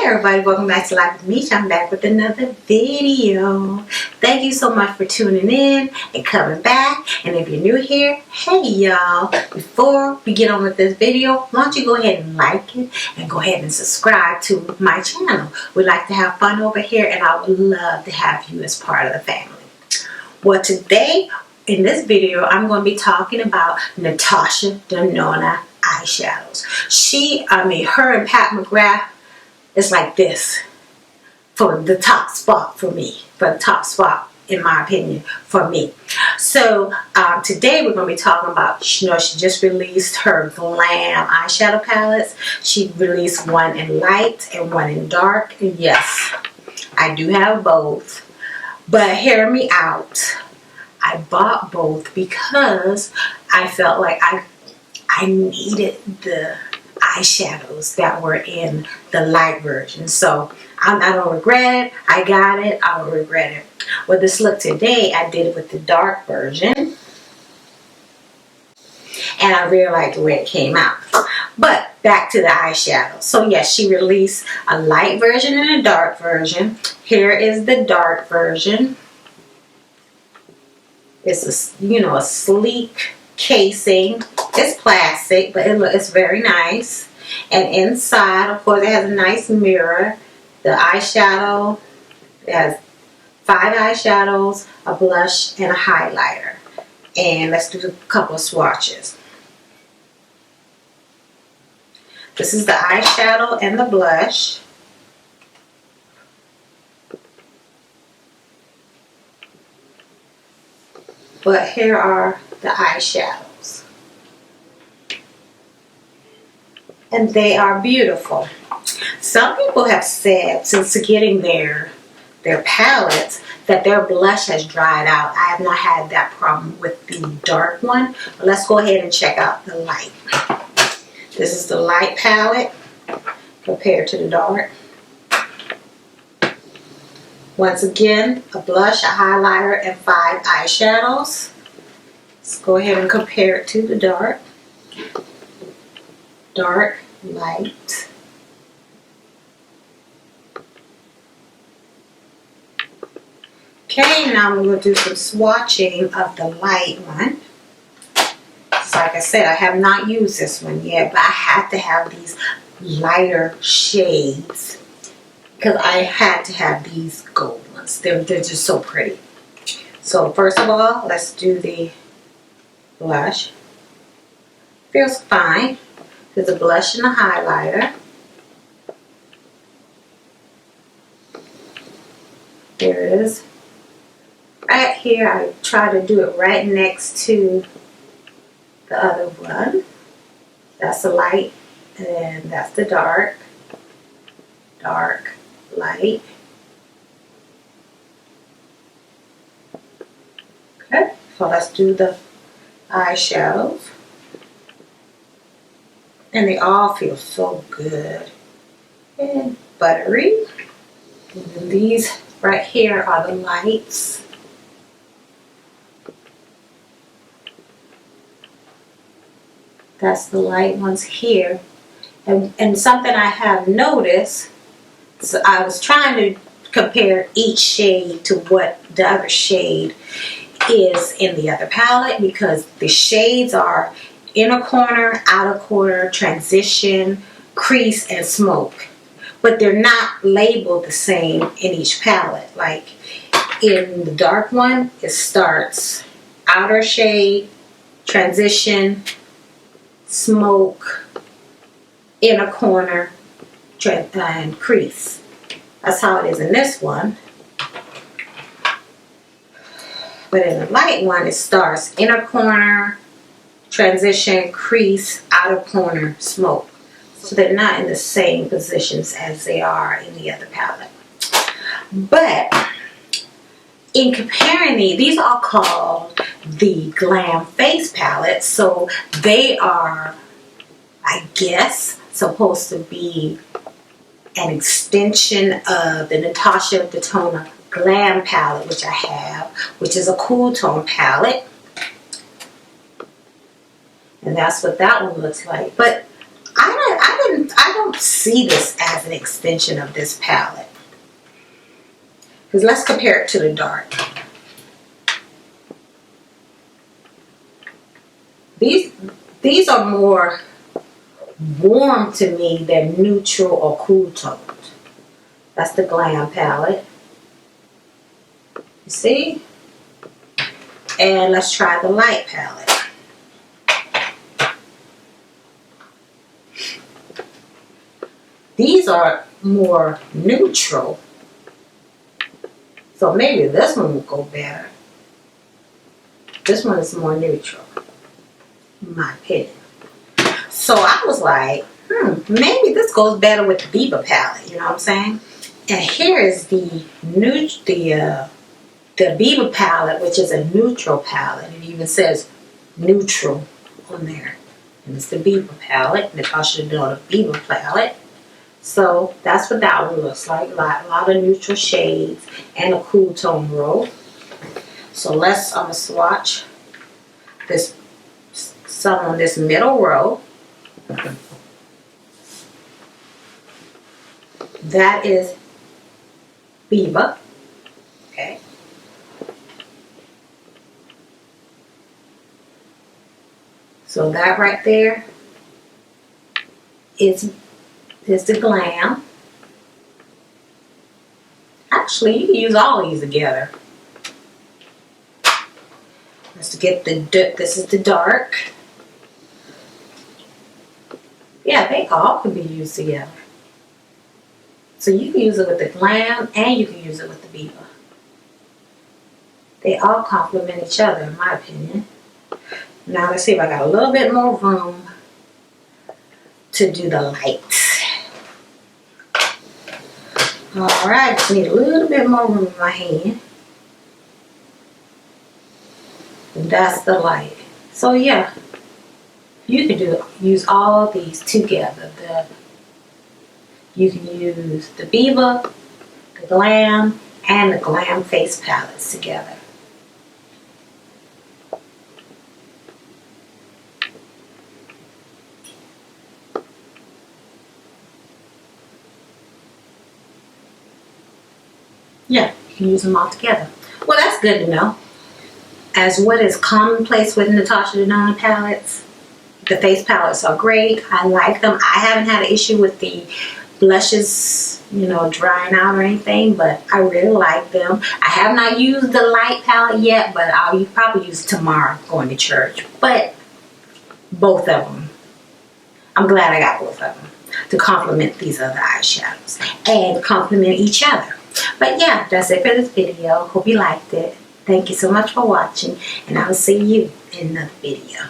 Hey everybody, welcome back to Life with Me. I'm back with another video. Thank you so much for tuning in and coming back. And if you're new here, hey y'all. Before we get on with this video, why don't you go ahead and like it and go ahead and subscribe to my channel. We like to have fun over here and I would love to have you as part of the family. Well, today in this video, I'm going to be talking about Natasha Denona eyeshadows. Her and Pat McGrath is like this for the top spot for me, for the top spot in my opinion for me. So today we're going to be talking about, she just released her Glam eyeshadow palettes. She released one in light and one in dark. And yes, I do have both, but hear me out. I bought both because I felt like I needed the eyeshadows that were in the light version. So I don't regret it. I got it. I don't regret it. Well, this look today, I did it with the dark version. And I really like the way it came out. But back to the eyeshadow. So yes, she released a light version and a dark version. Here is the dark version. It's a sleek casing. It's plastic, but it's very nice. And inside, of course, it has a nice mirror. The eyeshadow, it has 5 eyeshadows, a blush, and a highlighter. And let's do a couple of swatches. This is the eyeshadow and the blush. But here are the eyeshadows. And they are beautiful. Some people have said since getting their palettes that their blush has dried out. I have not had that problem with the dark one. But let's go ahead and check out the light. This is the light palette compared to the dark. Once again, a blush, a highlighter, and 5 eyeshadows. Let's go ahead and compare it to the dark. Dark, light. Okay, now I'm going to do some swatching of the light one. So like I said, I have not used this one yet, but I had to have these lighter shades because I had to have these gold ones. They're just so pretty. So first of all, let's do the blush. Feels fine. There's a blush and a highlighter. There it is. Right here, I try to do it right next to the other one. That's the light, and that's the dark. Dark, light. Okay, so let's do the eyeshadows. And they all feel so good and buttery. And then these right here are the lights. That's the light ones here. And something I have noticed, so I was trying to compare each shade to what the other shade is in the other palette, because the shades are inner corner, outer corner, transition, crease, and smoke. But they're not labeled the same in each palette. Like in the dark one, it starts outer shade, transition, smoke, inner corner, and crease. That's how it is in this one. But in the light one, it starts inner corner, transition, crease, outer corner, smoke. So they're not in the same positions as they are in the other palette. But in comparing these are called the Glam Face Palette. So they are, I guess, supposed to be an extension of the Natasha Denona Glam palette, which I have, which is a cool tone palette. And that's what that one looks like. But I don't see this as an extension of this palette. Because let's compare it to the dark. These are more warm to me than neutral or cool toned. That's the Glam palette. You see? And let's try the light palette. These are more neutral. So maybe this one will go better. This one is more neutral, in my opinion. So I was like, maybe this goes better with the Biba palette, you know what I'm saying? And here is the Biba palette, which is a neutral palette. It even says neutral on there. And it's the Biba palette, Natasha Denona Biba palette. So that's what that one looks like. A lot of neutral shades and a cool tone row. So I'm gonna swatch this some on this middle row. That is Biba. Okay. So that right there is the Glam. Actually, you can use all these together. Let's get this is the dark. Yeah, they all can be used together. So you can use it with the Glam and you can use it with the Biba. They all complement each other, in my opinion. Now let's see if I got a little bit more room to do the lights. Alright, just need a little bit more room in my hand. And that's the light. So yeah, you can use all of these together. You can use the Biba, the Glam, and the Glam face palettes together. Yeah, you can use them all together. Well, that's good to know. As what is commonplace with Natasha Denona palettes, the face palettes are great. I like them. I haven't had an issue with the blushes, you know, drying out or anything, but I really like them. I have not used the light palette yet, but I'll probably use it tomorrow going to church. But both of them, I'm glad I got both of them to complement these other eyeshadows and complement each other. But yeah, that's it for this video. Hope you liked it. Thank you so much for watching, and I will see you in another video.